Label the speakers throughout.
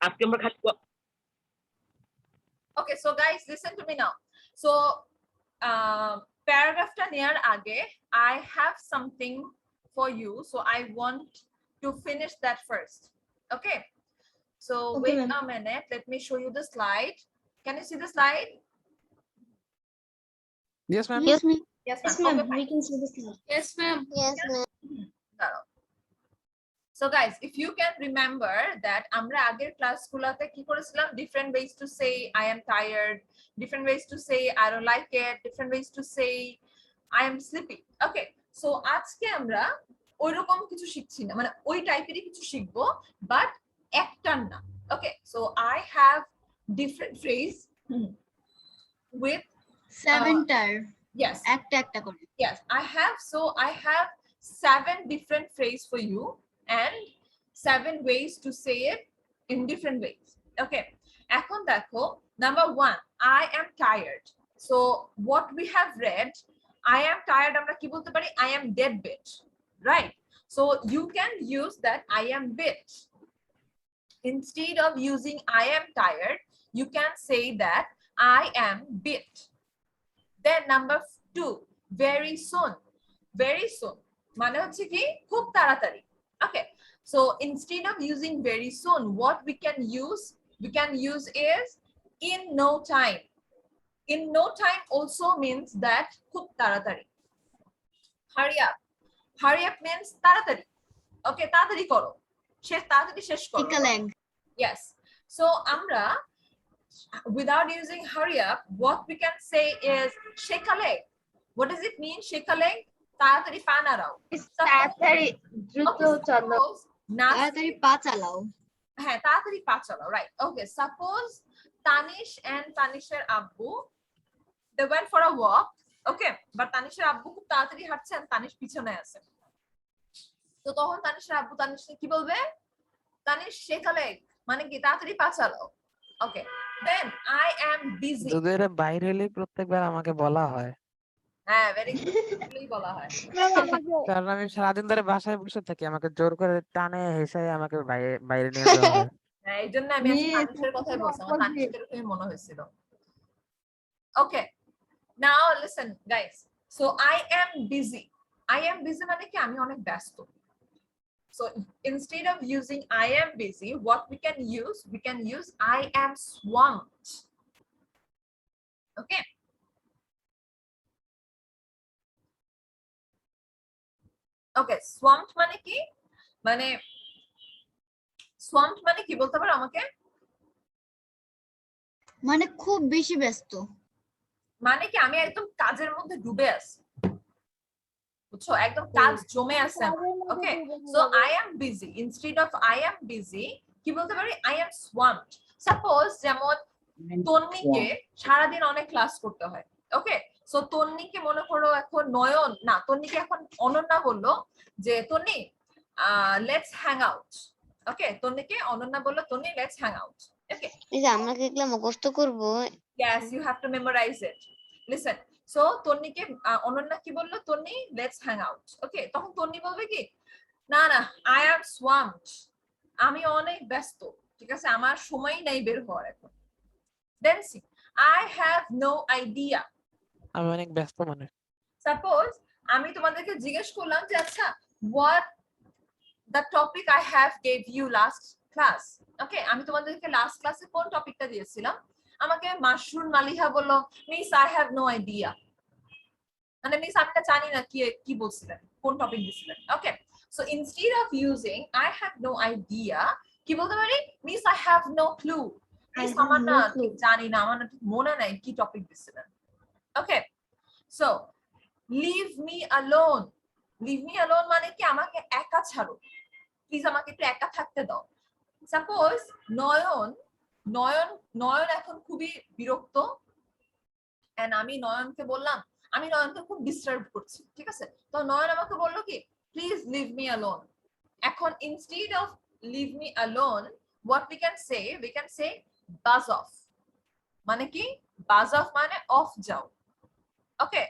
Speaker 1: আজকে আমরা খালি
Speaker 2: Okay, so guys, listen to me now. So, paragraph ta near age, I have something for you. So I want to finish that first. Okay. So
Speaker 3: Okay,
Speaker 2: wait
Speaker 3: ma'am.
Speaker 2: a minute. Let me show you the slide. Can you see the slide?
Speaker 4: Yes, ma'am.
Speaker 3: Yes, ma'am.
Speaker 2: Yes,
Speaker 3: Yes,
Speaker 2: ma'am.
Speaker 3: ma'am.
Speaker 2: Okay,
Speaker 3: We
Speaker 2: fine.
Speaker 3: can see this.
Speaker 5: Yes, ma'am.
Speaker 3: Yes, ma'am.
Speaker 2: দাঁড়াও। So guys, if you can remember that আমরা আগের ক্লাসগুলোতে কি করেছিলাম, different ways to say I am tired, different ways to say I don't like it, different ways to say I am sleepy. Okay, so আজকে আমরা ওইরকম কিছু শিখছি না, মানে ওই টাইপেরই কিছু শিখবো, বাট একটার না। Okay, so I have different phrase with
Speaker 3: 7টার
Speaker 2: yes,
Speaker 3: একটা করে।
Speaker 2: yes, I have 7 different phrase for you and 7 ways to say it in different ways. Okay, এখন দেখো, number 1, I am tired. So what we have read, I am tired, আমরা কি বলতে পারি, I am dead bit, right? So you can use that I am bit. Instead of using I am tired, you can say that I am bit. Then number 2, very soon. Very soon মানে হচ্ছে কি খুব তাড়াতাড়ি। Okay, so instead of using very soon, what we can use is in no time. In no time also means that খুব তাড়াতাড়ি। hurry up means তাড়াতাড়ি। Okay, তাড়াতাড়ি করো, তাড়াতাড়ি শেষ করো।
Speaker 3: Take a leg.
Speaker 2: Yes, so আমরা without using hurry up, what we can say is shake a leg. What does it mean, shake a leg? তাড়াতাড়ি পা নাড়াও।
Speaker 5: তাড়াতাড়ি দ্রুত চলো।
Speaker 3: তাড়াতাড়ি পা চালাও।
Speaker 2: হ্যাঁ, তাড়াতাড়ি পা চালাও, right. Okay, suppose Tanish and তানিশের আব্বু they went for a walk. Okay, but তানিশের আব্বু খুব তাড়াতাড়ি হাঁটছে আর তানিশ পিছনে আছে। তো তখন তানিশের আব্বু তানিশকে কি বলবে, তানিশ shake a leg মানে কি তাড়াতাড়ি পা চালাও। ওকে, দেন I am busy.
Speaker 4: যদি এরা বাইরে হলে প্রত্যেকবার আমাকে বলা হয়,
Speaker 2: হ্যাঁ, ভেরি গুড বলা হয়।
Speaker 4: কারণ আমি সারাদিন ধরে বাসায় বসে থাকি, আমাকে জোর করে টানে হেসে আমাকে বাইরে নিয়ে যাওয়া হয়।
Speaker 2: হ্যাঁ, এই জন্য আমি আজকে তানিশের কথাই বলছি, আমার তানিশের এরকমই মনে হয়েছিল। Okay, now listen guys, so I am busy. I am busy মানে কি আমি অনেক ব্যস্ত। So instead of using I am busy, what we can use I am swamped. Okay, okay, swamped মানে কি, মানে swamped মানে কি বলতে পারো আমাকে?
Speaker 3: মানে খুব বেশি ব্যস্ত।
Speaker 2: মানে কি আমি একদম কাজের মধ্যে ডুবে আছি, বুঝছো, একদম কাজ জমে আছে। ওকে, so I am busy, instead of I am busy কি বলতে পারি, I am swamped. সাপোজ যেমন তন্নিকে সারাদিন অনেক ক্লাস করতে হয়। ওকে, সো তন্নিকে মনে করো এখন নয়ন না, তন্নিকে এখন অনন্যা বললো যে তন্নি লেটস হ্যাং আউট। ওকে, তন্নিকে অনন্যা বললো তন্নি লেটস হ্যাং আউট। ওকে,
Speaker 3: এই যে আমরা কি এগুলা মুখস্থ করব?
Speaker 2: yes, you have to memorize it. Listen, so তন্নিকে Ananya কি বললো, তন্নি লেটস হ্যাং আউট। ওকে, তখন তন্নি বলবে কি, না না I am swamped, আমি অনেক ব্যস্ত, ঠিক আছে, আমার সময় নাই বের হওয়ার এখন। Then see, I have no idea.
Speaker 4: আমি অনেক ব্যস্ত মানুষ।
Speaker 2: সাপোজ আমি তোমাদেরকে জিজ্ঞেস করলাম যে আচ্ছা, what the topic I have gave you last class. ওকে, আমি তোমাদেরকে লাস্ট ক্লাসে কোন টপিকটা দিয়েছিলাম, আমাকে মাশরুন মালিহা বলল miss I have no idea, মানে মিস আমি না জানি না কি বলছিলেন, কোন টপিক দিছিলেন। Okay, so instead of using I have no idea কি বলতে পারি, miss I have no clue, miss আমার না ঠিক জানি না, আমার না ঠিক মনে নাই কি টপিক দিছিলেন। Okay, so leave me alone. Leave me alone মানে কি আমাকে একা ছাড়ো, প্লিজ আমাকে একটু একা থাকতে দাও। সাপোজ নয়ন নয়ন নয়ন এখন খুবই বিরক্ত এন্ড আমি নয়নকে বললাম আমি নয়নকে খুব ডিস্টার্ব করছি, ঠিক আছে, তো নয়ন আমাকে বললো কি প্লিজ লিভ মি অ্যালোন। এখন instead of leave me alone what we can say buzz off, মানে কি buzz off মানে অফ যাও। ওকে,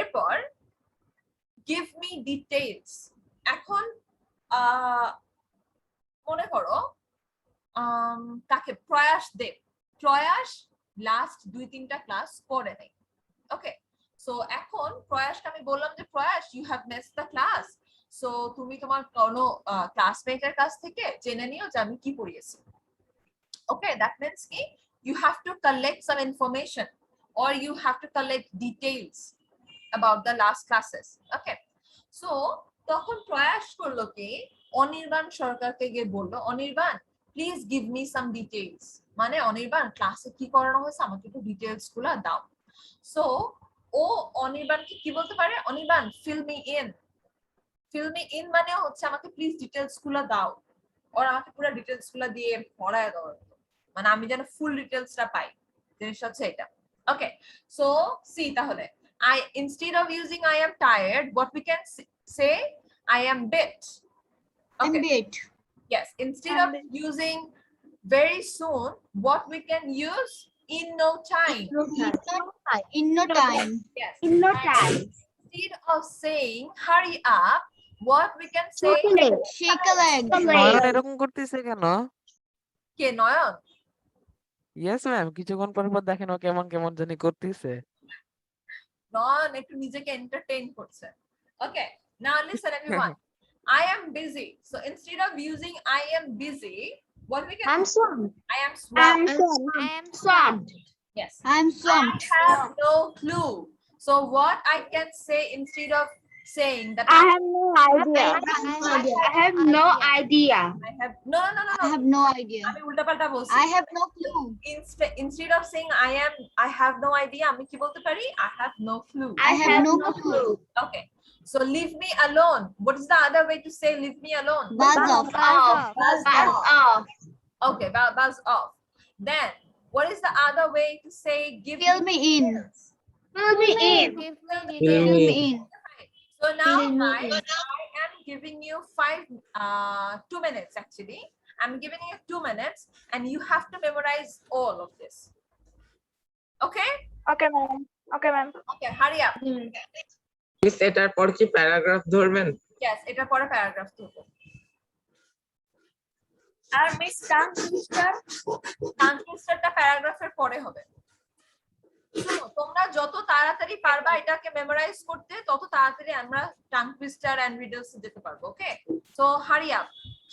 Speaker 2: এরপর give me details। এখন মনে করো কাকে প্রয়াস দেব প্রয়াস লাস্ট 2-3টা ক্লাস করে নাই ওকে সো এখন প্রয়াসকে আমি বললাম যে Prayas you have missed the class so তুমি তোমার কোনো ক্লাসমেটের কাছ থেকে জেনে নিও যে আমি কি পড়িয়েছি okay that means ki you have to collect some information or you have to collect details about the last classes okay so তখন প্রয়াস করলো কি অনির্বাণ সরকারকে গিয়ে বললো Anirban please give me some details মানে অনির্বাণ ক্লাসে কি করানো হয়েছে আমাকে একটু ডিটেইলস গুলো দাও সো ও অনির্বাণকে কি বলতে পারে অনির্বাণ ফিল মি ইন মানে হচ্ছে আমাকে প্লিজ ডিটেইলস গুলো দাও আর আমাকে পুরো ডিটেইলস গুলো দিয়ে পড়ায় দাও মানে আমি যেন ফুল ডিটেইলসটা পাই জিনিসটা হচ্ছে এটা ওকে সো সি তাহলে I instead of using I am tired what we can say I am bit okay
Speaker 3: Ambit.
Speaker 2: yes instead of using very soon what we can use in no time
Speaker 3: In no time.
Speaker 2: yes
Speaker 5: In no time.
Speaker 2: instead of saying hurry up what we can say
Speaker 3: Shake a leg.
Speaker 4: নয়ন এরকম করতেছে কেন?
Speaker 2: কে নয়ন
Speaker 4: yes ma'am, কিছুক্ষণ পর পর দেখেন ও কেমন কেমন জানি করতেছে।
Speaker 2: নয়ন একটু নিজেকে এন্টারটেইন করছে okay now listen everyone I am busy so instead of using I am busy what we can
Speaker 5: swamped.
Speaker 2: I am swamped
Speaker 5: I am swamped.
Speaker 2: yes
Speaker 3: I'm
Speaker 2: I
Speaker 3: swamped.
Speaker 2: have no clue so what I can say instead of saying that
Speaker 5: I have no idea. I have no idea.
Speaker 2: I have no
Speaker 3: I have no idea.
Speaker 2: আমি উল্টাপাল্টা বলছি
Speaker 3: I have no clue.
Speaker 2: instead of saying I have no idea আমি কি বলতে পারি I have no clue
Speaker 3: I have no clue.
Speaker 2: okay so leave me alone what is the other way to say leave me alone
Speaker 3: Buzz off.
Speaker 2: buzz
Speaker 5: Buzz
Speaker 2: off
Speaker 5: off.
Speaker 2: okay buzz off then what is the other way to say give
Speaker 3: Fill me in.
Speaker 5: Fill me in.
Speaker 3: Fill me in.
Speaker 2: so now
Speaker 3: Fill me
Speaker 2: guys
Speaker 3: in.
Speaker 2: I am giving you 2 minutes actually I'm giving you 2 minutes and you have to memorize all of this okay
Speaker 5: Okay, ma'am. Okay, ma'am.
Speaker 2: okay hurry up
Speaker 1: miss এটার পর কি paragraph ধরবেন?
Speaker 2: yes এটা পরে paragraph তুলবো আর miss tongue টুইস্টারটা প্যারাগ্রাফের পরে হবে শোনো, তোমরা যত তাড়াতাড়ি পারবা এটাকে মেমোরাইজ করতে তত তাড়াতাড়ি আমরা টাং টুইস্টার এন্ড রিডলস যেতে পারবো okay so hurry up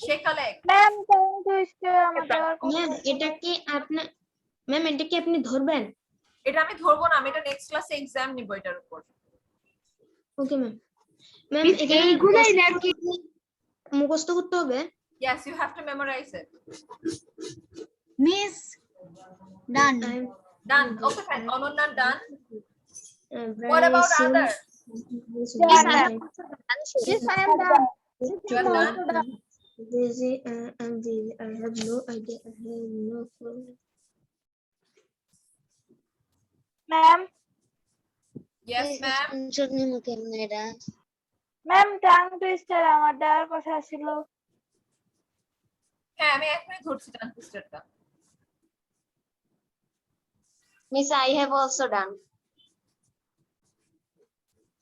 Speaker 2: shake a leg
Speaker 5: Ma'am, thank you, sir. আমাদের
Speaker 6: ম্যাম এটা কি আপনি ম্যাম এটা কি আপনি ধরবেন?
Speaker 2: এটা আমি ধরবো না আমি এটা নেক্সট ক্লাসে এক্সাম নিব এটার উপর
Speaker 6: ওকে ম্যাম। ম্যাম
Speaker 5: Miss,
Speaker 6: এটা
Speaker 5: এইগুলাই নাকি?
Speaker 6: মুখস্থ করতে হবে?
Speaker 2: yes you have to memorize it
Speaker 3: Miss. Done.
Speaker 2: done okay fine Ananya done
Speaker 6: Very
Speaker 2: what about
Speaker 6: soon.
Speaker 2: other
Speaker 5: Yes, I am done.
Speaker 2: you are done
Speaker 6: Busy, I'm busy. I have no idea. I have no clue.
Speaker 5: Ma'am,
Speaker 2: yes ma'am
Speaker 5: ma'am, tongue twister আমার দেওয়ার কথা ছিল।
Speaker 2: হ্যাঁ আমি এখনই ধরছি tongue টুইস্টারটা
Speaker 6: Miss, I have also done.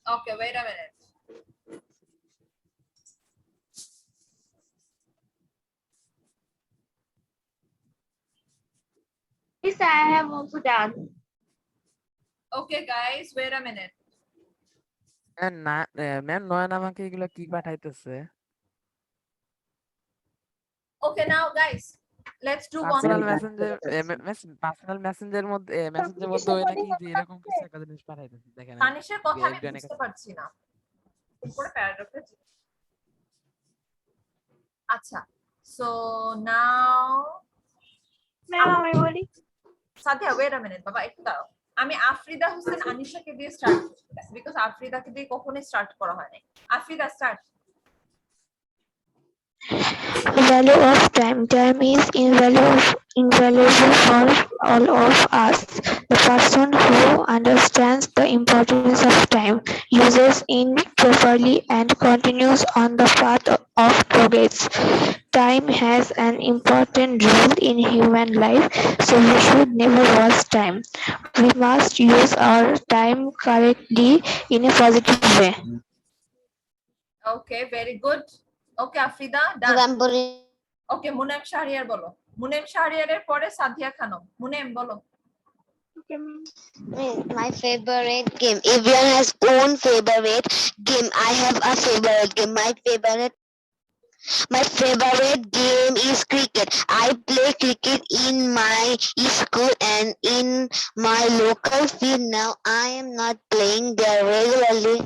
Speaker 2: okay wait a minute
Speaker 5: Yes, I have also done.
Speaker 2: okay guys wait a minute
Speaker 4: না ma'am, নয়ন আমাকে এগুলো কি পাঠাইতেছে?
Speaker 2: okay now guys let's do one
Speaker 4: personal Messenger মধ্যে ওই নাকি যে এরকম কিছু একটা জিনিস পাঠাইতেছে দেখেন।
Speaker 2: তানিশের কথা আমি
Speaker 4: একজনের
Speaker 2: বুঝতে পারছি না উপরে প্যারাগ্রাফে আচ্ছা সো নাও
Speaker 5: Ma'am, আমি বলি।
Speaker 2: সাদিয়া ওয়েট আ মিনিট বাবা একটু দাঁড়াও আমি আফরিদা হোসেন আনিশাকে দিয়ে স্টার্ট করছি বিকজ আফরিদাকে দিয়ে কখনোই স্টার্ট করা হয় নাই আফরিদা start
Speaker 7: Value of time. Time is invaluable for all of us. The person who understands the importance of time, uses it properly, and continues on the path of progress. Time has an important role in human life, so we should never waste time. We must use our time correctly in a positive way.
Speaker 2: Okay very good okay Afrida done okay Munam Shahriar বলো মুনেম শাহরিয়ারের পরে সাদিয়া খানম। মুনেম বলো।
Speaker 5: Okay, ma'am.
Speaker 7: My favorite game. Everyone has own favorite game. I have a favorite game. My favorite game is cricket. I play cricket in my school and in my local field. Now I am not playing there regularly.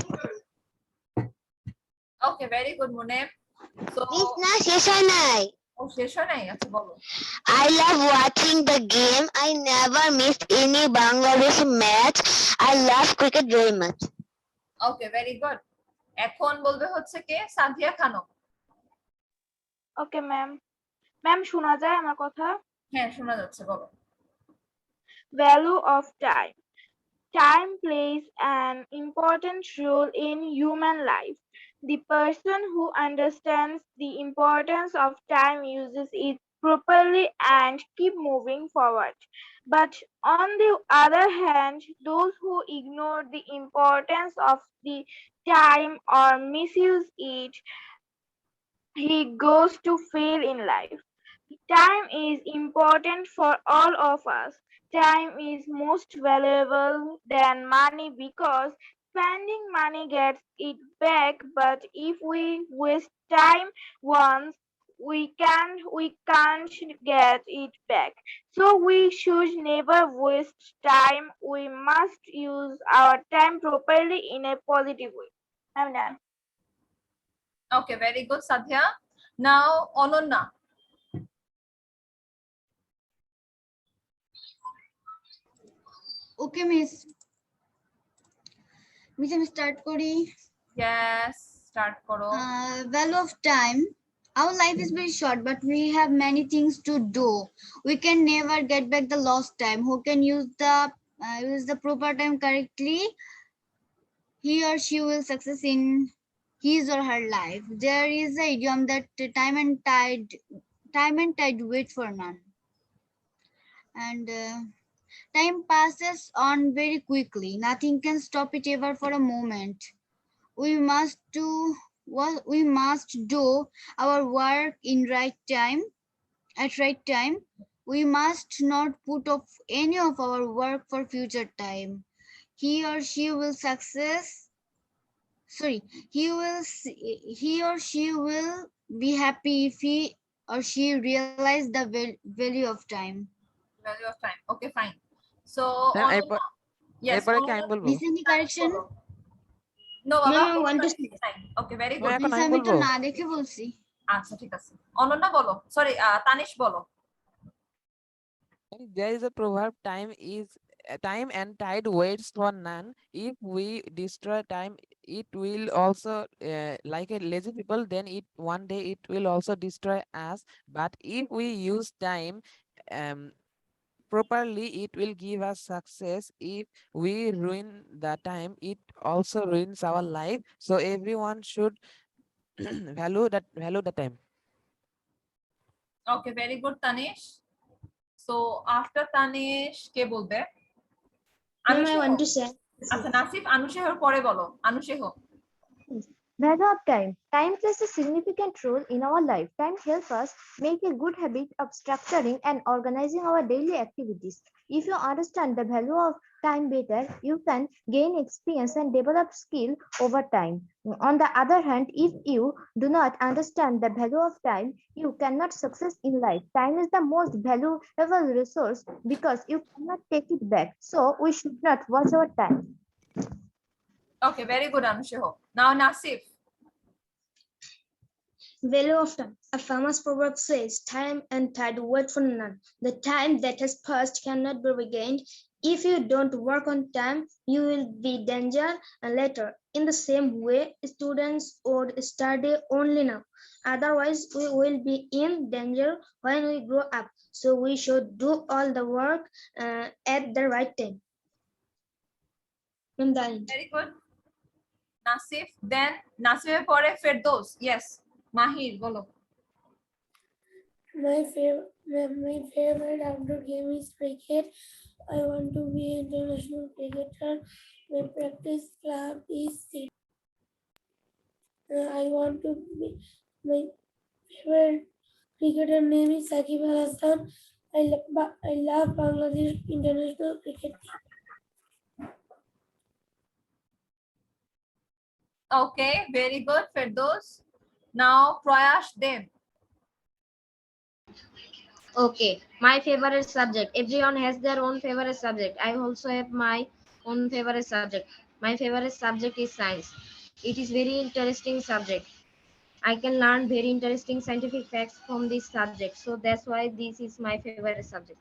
Speaker 2: Okay, very good Munem. So
Speaker 7: Miss na Sheshanai.
Speaker 2: ও শেষ হয় নাই, আচ্ছা বলো।
Speaker 7: I love watching the game. I never miss any Bangladesh match. I love cricket very much.
Speaker 2: Okay, very good. এখন বলবে হচ্ছে কে? Sadia Khanam.
Speaker 5: Okay, ma'am. Ma'am, শোনা যায় আমার কথা?
Speaker 2: হ্যাঁ, শোনা যাচ্ছে, বলো।
Speaker 5: Value of time. Time plays an important role in human life. The person who understands the importance of time uses it properly and keep moving forward. But on the other hand, those who ignore the importance of the time or misuse it, he goes to fail in life. Time is important for all of us. Time is most valuable than money because spending money gets it back, but if we waste time once, we can't get it back. So we should never waste time. We must use our time properly in a positive way. I'm done.
Speaker 2: Okay, very good Sadia. Now Ananya.
Speaker 3: Okay, miss. Miss, আমি start করি।
Speaker 2: Yes, start করো।
Speaker 3: Value of time. Our life is very short, but we have many things to do. We can never get back the lost time. Who can use the proper time correctly, he or she will success in his or her life. There is a idiom that time and tide wait for none. And time passes on very quickly. Nothing can stop it ever for a moment. We must do our work in right time, at right time. We must not put off any of our work for future time. He or she will success. Sorry, he or she will be happy if he or she realize the value of time.
Speaker 2: Value of time. Okay, fine. So
Speaker 4: Ma'am,
Speaker 2: Ananya, yes,
Speaker 4: এরপরে কি আমি বলবো?
Speaker 3: Miss, any correction?
Speaker 2: No বাবা,
Speaker 6: Ma'am, I want to say.
Speaker 2: Okay, very
Speaker 4: Ma'am,
Speaker 2: good.
Speaker 4: এখন
Speaker 3: Miss,
Speaker 4: আমি
Speaker 3: আমি তো
Speaker 4: বলবো?
Speaker 3: না দেখে বলছি।
Speaker 2: আচ্ছা, ঠিক আছে। অনন্যা বলো, সরি তানিশ বলো।
Speaker 4: There is a proverb, time and tide waits for none. If we destroy time, it will also like a lazy people, then it one day it will also destroy us. But if we use time um, properly, it will give us success. If we ruin the time, it also ruins our life. So everyone should value the time.
Speaker 2: Okay, very good Tanish. So after Tanish কে বলবে?
Speaker 6: Ma'am, I
Speaker 2: আনুশেহ।
Speaker 6: want to say.
Speaker 2: আচ্ছা, নাসিফ আনুশেহর পরে বলো। আনুশেহ।
Speaker 8: Value of time. Time plays a significant role in our life. Time helps us make a good habit of structuring and organizing our daily activities. If you understand the value of time better, you can gain experience and develop skill over time. On the other hand, if you do not understand the value of time, you cannot success in life. Time is the most valuable resource because you cannot take it back. So we should not waste our time.
Speaker 2: Okay, very good Anusheh. Now Nasif.
Speaker 6: Value of time. A famous proverb says, time and tide wait for none. The time that has passed cannot be regained. If you don't work on time, you will be danger later. In the same way, students would study only now. Otherwise, we will be in danger when we grow up. So we should do all the work at the right time. I'm done.
Speaker 2: Very good Nasif. Then নাসিফের পরে Ferdous. Yes, মাহির বলো।
Speaker 9: My favorite outdoor game is cricket. I want to be an international cricketer. My practice club is I want to be my favorite cricketer name is Sakib Al Hasan. I love Bangladesh international cricket team.
Speaker 2: Okay, very good, Firdaus. Now, Prayash Dev.
Speaker 6: Okay, my favorite subject. Everyone has their own favorite subject. I also have my own favorite subject. My favorite subject is science. It is very interesting subject. I can learn very interesting scientific facts from this subject. So that's why this is my favorite subject.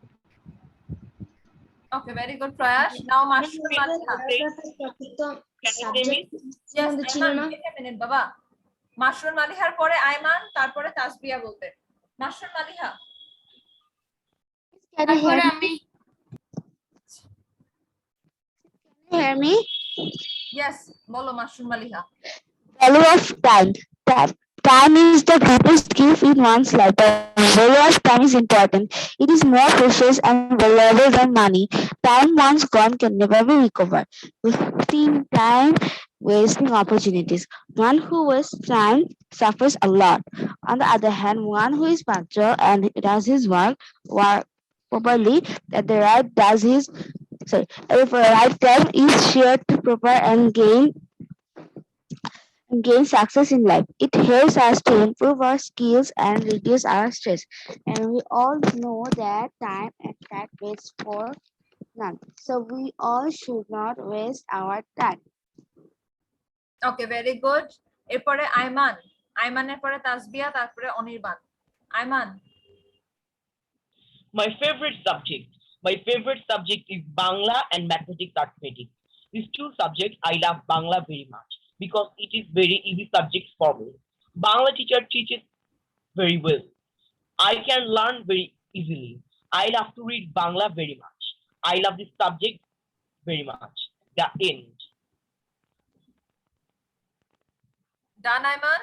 Speaker 2: Okay, very good, Prayash. Now, Mashroom Maliha.
Speaker 6: Subject
Speaker 2: Yes, Ayman, wait a minute, Baba. Mashroom Malihar পরে আইমান, তারপরে তাসবিয়া বলতে। Mashroom Maliha.
Speaker 7: Can you hear me?
Speaker 2: Yes, বলো Mashroom Maliha.
Speaker 7: Value of time. Time is the greatest gift in one's life. The value of time is important. It is more precious and valuable than money. Time once gone can never be recovered. Wasting time, wasting opportunities. One who wastes time suffers a lot. On the other hand, one who is punctual and does his work properly at the right if the right time is shared to proper and gain success in life. It helps us to improve our skills and reduce our stress. And we all know that time and that waits for none. So we all should not waste our time.
Speaker 2: Okay, very good. এরপরে আইমান। আইমানের পরে তাসবিয়া, তারপরে Anirban. Ayman.
Speaker 10: My favorite subject is Bangla and Mathematics Arithmetic. These two subjects I love Bangla very much because it is very easy subject for me. Bangla teacher teaches very well. I can learn very easily. I love to read Bangla very much. I love this subject very much. The end.
Speaker 2: Done, Ayman?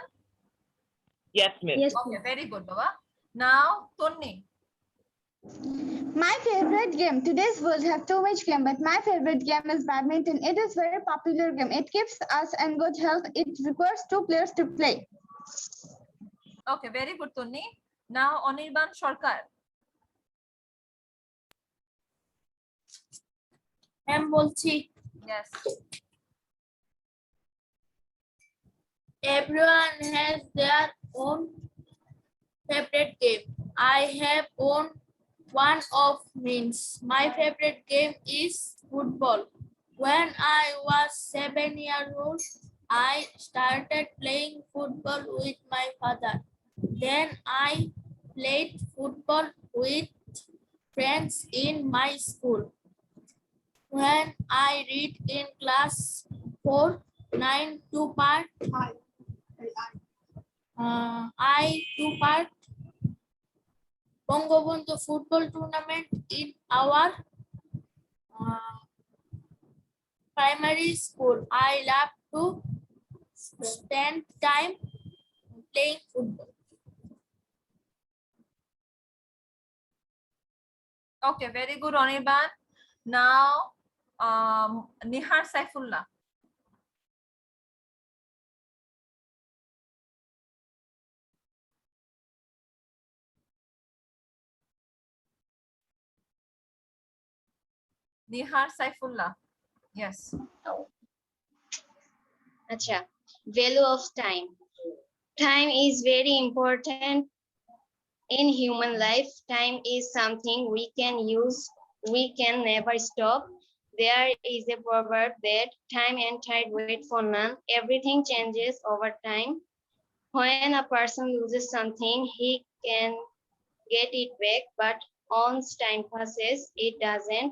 Speaker 10: Yes, miss.
Speaker 6: Yes,
Speaker 2: Okay, very good, Baba. Now, Tonni.
Speaker 11: My favorite game. Today's world have too much game, but my favorite game is badminton. It is very popular game. It keeps us in good health. It requires 2 players to play.
Speaker 2: Okay, very good, Tonni. Now, Anirban Sarkar.
Speaker 9: বলছি
Speaker 2: Yes.
Speaker 9: everyone has their own favorite game. I have one of means. My favorite game is football. When I was 7 years old, I started playing football with my father. Then I played football with friends in my school. When I read in class 4, 9 to part, I took part Bangabandhu football tournament in our primary school. I love to spend time playing football.
Speaker 2: Okay, very good, Anirban. Now, Nihar Saifullah. Nihar Saifullah. Yes.
Speaker 6: Acha. Value of time. Time is very important in human life. Time is something we can use. We can never stop. There is a proverb that time and tide wait for none. Everything changes over time. When a person loses something, he can get it back, but once time passes, it doesn't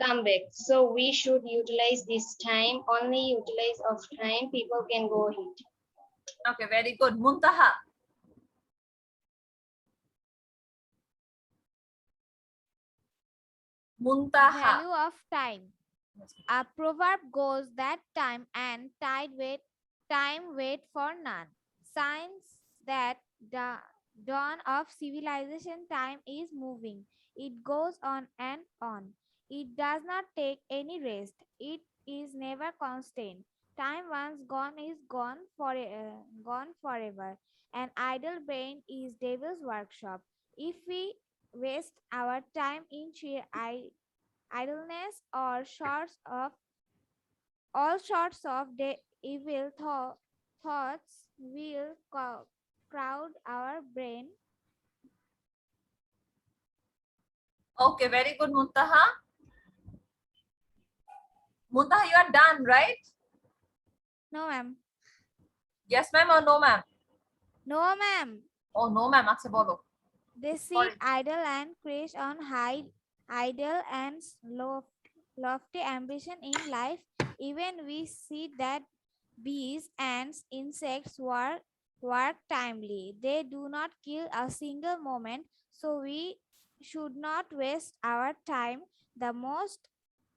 Speaker 6: come back. So we should utilize this time. Only utilize of time, people can go ahead.
Speaker 2: Okay, very good. Muntaha. Muntaha.
Speaker 12: Value of time. A proverb goes that time and time wait for none. Signs that the dawn of civilization, time is moving. It goes on and on. It does not take any rest. It is never constant. Time once gone is gone forever. An idle brain is devil's workshop. If we waste our time in sheer idleness or sorts of all sorts of evil thoughts will crowd our brain.
Speaker 2: Okay, very good, Muntaha. Muntaha, you are done, right?
Speaker 12: No, ma'am.
Speaker 2: Yes, ma'am, or no, ma'am?
Speaker 12: No, ma'am.
Speaker 2: Oh, no, ma'am. আচ্ছা বলো।
Speaker 12: They sit idle and crash on idle and lofty ambition in life. Even we see that bees, ants, insects work timely. They do not kill a single moment, so we should not waste our time. The most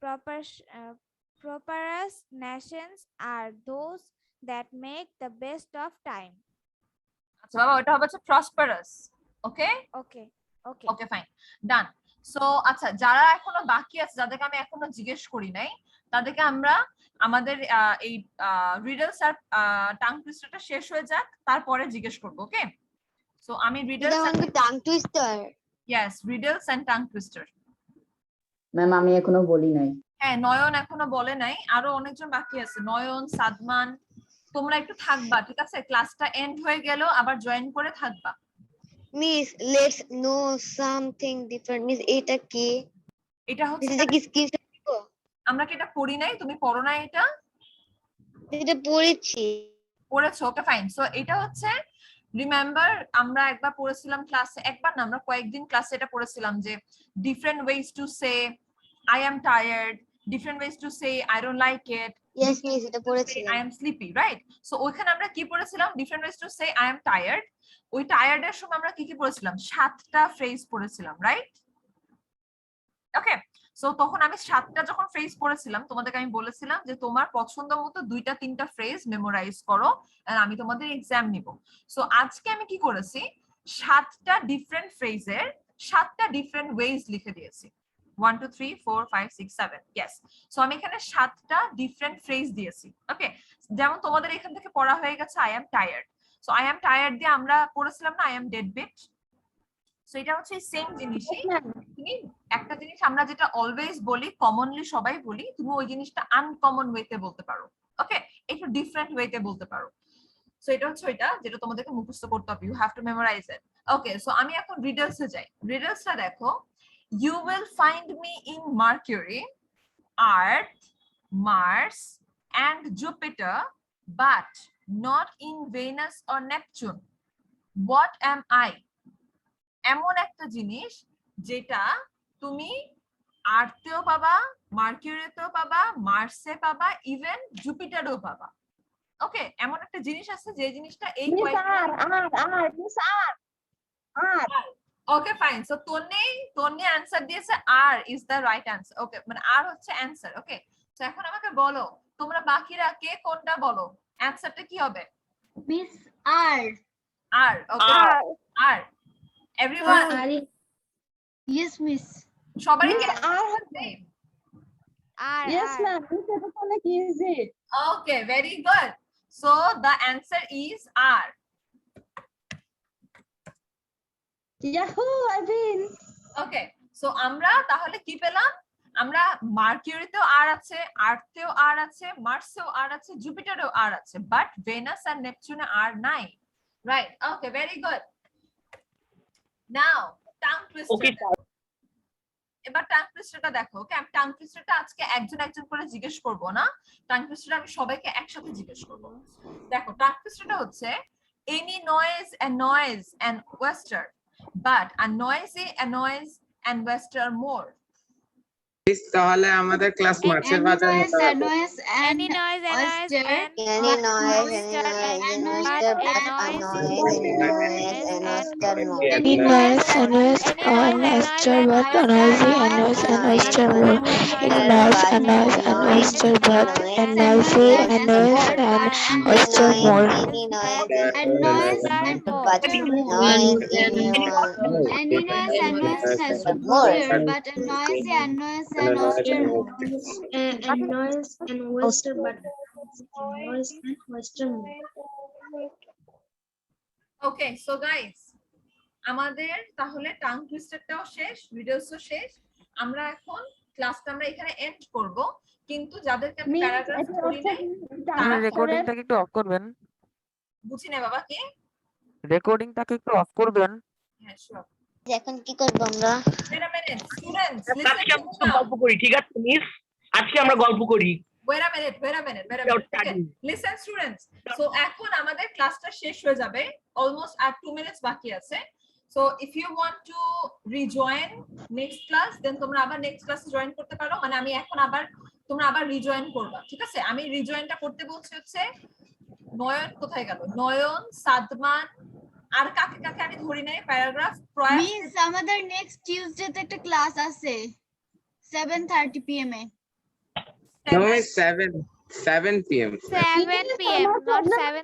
Speaker 12: prosperous nations are those that make the best of time.
Speaker 2: আচ্ছা বাবা, ওটা হবে prosperous. Okay?
Speaker 12: Okay. Okay.
Speaker 2: Okay, fine. Done. So, আচ্ছা যারা এখনো বাকি আছে, যাদেরকে আমি এখনো জিজ্ঞেস করি নাই, তাদেরকে আমরা আমাদের এই রিডলস আর টাং টুইস্টারটা শেষ হয়ে যাক, তারপরে জিজ্ঞেস করব। ওকে? সো আমি রিডলস
Speaker 3: আমাকে tongue twister.
Speaker 2: Yes, riddles and tongue twister.
Speaker 13: Ma'am আমি এখনো বলি নাই।
Speaker 2: হ্যাঁ, নয়ন এখনো বলে নাই, আরো অনেকজন বাকি আছে। নয়ন, সাদমান, তোমরা একটু থাকবা, ঠিক আছে? ক্লাসটা এন্ড হয়ে গেল, আবার জয়েন করে থাকবা।
Speaker 3: Miss, let's know something different. Miss, এটা কি?
Speaker 2: এটা হচ্ছে
Speaker 3: এটা কি স্ক্রিনশট দিব?
Speaker 2: আমরা কি এটা পড়ি নাই? তুমি পড়ো না এটা?
Speaker 3: এটা পড়েছি।
Speaker 2: পড়েছো? ওকে, ফাইন। সো এটা হচ্ছে, রিমেম্বার আমরা একবার পড়েছিলাম ক্লাসে, একবার না আমরা কয়েকদিন ক্লাসে এটা পড়েছিলাম যে different ways to say I am tired, different ways to say I don't like it,
Speaker 3: yes miss, এটা পড়েছিলাম।
Speaker 2: I am sleepy, right? So ওইখানে আমরা কি পড়েছিলাম? Different ways to say I am tired. ওই টায়ার্ড এর সময় আমরা কি কি পড়েছিলাম? 7টা ফ্রেজ পড়েছিলাম, রাইট? ওকে, সো তখন আমি 7টা যখন ফ্রেজ পড়েছিলাম, তোমাদেরকে আমি বলেছিলাম যে তোমার পছন্দ মতো 2টা 3টা ফ্রেজ মেমোরাইজ করো, আর আমি তোমাদের এক্সাম নিব। সো আজকে আমি কি করেছি? 7টা ডিফারেন্ট ফ্রেজের 7টা ডিফারেন্ট ওয়েজ লিখে দিয়েছি। 1 2 3 4 5 6 7, ইয়েস। সো আমি এখানে 7টা ডিফারেন্ট ফ্রেজ দিয়েছি। ওকে, যেমন তোমাদের এখান থেকে পড়া হয়ে গেছে I am tired. So I am tired দিয়ে আমরা পড়েছিলাম না I am dead beat. So এটা হচ্ছে সেম জিনিসই। তুমি একটা জিনিস আমরা যেটা অলওয়েজ বলি, কমনলি সবাই বলি, তুমি ওই জিনিসটা আনকমন ওয়েতে বলতে পারো। ওকে, একটু ডিফারেন্ট ওয়েতে বলতে পারো। সো এটা হচ্ছে ওইটা যেটা তোমাদেরকে মুখস্থ করতে হবে, you have to memorise it. Okay, so আমি এখন রিডলসে যাই। রিডলসটা দেখো, you will find me in Mercury, Earth, Mars and Jupiter, but not in Venus or Neptune. What am I? এমন একটা জিনিস যেটা তুমি আর্থেও পাবা, মার্কিউরিতেও পাবা, মার্সে পাবা, ইভেন জুপিটারও পাবা। ওকে, এমন একটা জিনিস আছে যে জিনিসটা এই ওকে, ফাইন। সো তন্নি অ্যানসার দিয়েছে আর ইজ দ্য রাইট অ্যানসার। ওকে, মানে আর হচ্ছে অ্যানসার। ওকে, তো এখন আমাকে বলো তোমরা বাকিরা কে কোনটা বলো, অ্যানসারটা কি হবে?
Speaker 3: মিস আর।
Speaker 2: আর, ওকে, আর। এভরিওয়ান?
Speaker 3: Yes miss.
Speaker 2: সবারই কি
Speaker 11: আর
Speaker 2: হবে?
Speaker 12: R.
Speaker 11: Yes, ma'am. This is like easy.
Speaker 2: Okay, very good. So the answer is R.
Speaker 11: Yahoo! I win.
Speaker 2: Okay, so আমরা তাহলে কি পেলাম? আমরা মার্কিউরিতেও আর আছে, আর্থেও আর আছে, মার্সেও আর আছে, জুপিটারেও আর আছে, বাট ভেনাস আর নেপচুনে আর নাই, রাইট? ওকে, ভেরি গুড। নাও টাং টুইস্টার। এবার টাং টুইস্টারটা দেখো। ওকে, আমি টাং টুইস্টারটা আজকে একজন একজন করে জিজ্ঞেস করব না, টাং টুইস্টারটা আমি সবাইকে একসাথে জিজ্ঞেস করব। দেখো, টাং টুইস্টারটা হচ্ছে any noise annoys an oyster, but a noisy annoys an oyster more.
Speaker 1: তাহলে আমাদের ক্লাস মাছের বাজার মতো হবে।
Speaker 12: Any noise annoys an
Speaker 3: Any noise
Speaker 12: oyster,
Speaker 3: an
Speaker 12: but
Speaker 3: oyster,
Speaker 12: a
Speaker 3: but a
Speaker 12: noisy
Speaker 3: noise
Speaker 12: annoys
Speaker 3: an oyster more.
Speaker 7: Any noise annoys an oyster, but a noisy annoys an oyster more. Any noise annoys an oyster, but a noisy annoys an oyster more.
Speaker 3: Any noise
Speaker 12: annoys
Speaker 3: but
Speaker 12: an
Speaker 3: noise
Speaker 1: Any
Speaker 3: annoys an oyster
Speaker 1: more.
Speaker 3: but a noisy annoys an oyster more.
Speaker 6: A noise and oyster, but noise and oyster more.
Speaker 2: Okay so guys আমাদের তাহলে tongue টুইস্টারটাও শেষ, ভিডিওসও শেষ। আমরা এখন ক্লাসটা আমরা এখানে and করব, কিন্তু যাদেরকে আমি প্যারাগ্রাফ করি নাই
Speaker 4: আপনার রেকর্ডিংটাকে একটু অফ করবেন,
Speaker 2: বুঝি না বাবা কি।
Speaker 4: রেকর্ডিংটাকে একটু অফ করবেন।
Speaker 2: হ্যাঁ শিওর।
Speaker 3: এখন কি করবো আমরা?
Speaker 2: Wait a minute, students,
Speaker 10: আজকে
Speaker 2: listen to
Speaker 10: আমরা
Speaker 2: me now.
Speaker 10: গল্প করি, ঠিক আছে মিস? আজকে আমরা গল্প করি।
Speaker 2: Wait a minute. Okay. Listen, students. So এখন আমাদের ক্লাসটা শেষ হয়ে যাবে, অলমোস্ট আর 2 মিনিটস বাকি আছে। So if you want to rejoin next class, then তোমরা আবার নেক্সট ক্লাসে জয়েন করতে পারো। মানে আমি এখন আবার তোমরা আবার রিজয়েন করবা, ঠিক আছে? আমি রিজয়েনটা করতে বলছি হচ্ছে নয়ন কোথায় গেল? নয়ন, সাদমান, আর কাকে কাকে আমি ধরি নাই প্যারাগ্রাফ প্রয়াস।
Speaker 3: মিস আমাদের নেক্সট টিউসডে তে একটা ক্লাস আছে 7:30 PM A.
Speaker 1: No, it's 7 p.m.
Speaker 12: 7 p.m. not 7